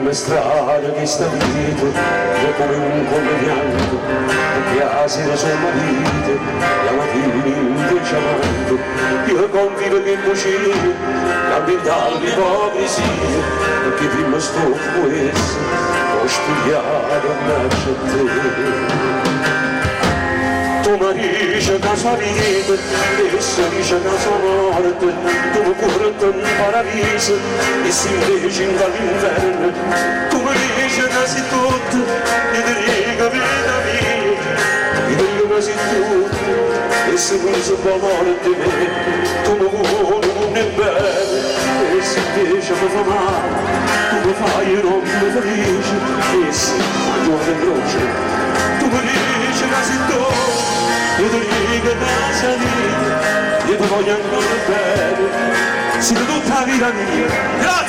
una strada che sta dietro, io come un comediante, che asina sua vita, la mattina invece amando, io confido che cucina, capitale di ipocrisia, perché prima sto questo, ho studiato a nascere a te. Tu mi dici che sua vita, e si dice che sua morte, tu mi curti in paradiso, e si invece in dall'inferno. Tu mi dici che sei tutto, io ti dico vita mia, io ti dico che sei tutto, e se non si può morte me, tu mi vuoi un bene, e se invece mi fa male, tu mi fai non mi felice, e se mangio in croce, tu mi dici che sei tutto. Io ti dico che sei vita, io ti voglio ancora bene, sei tutta la vita mia. Grazie!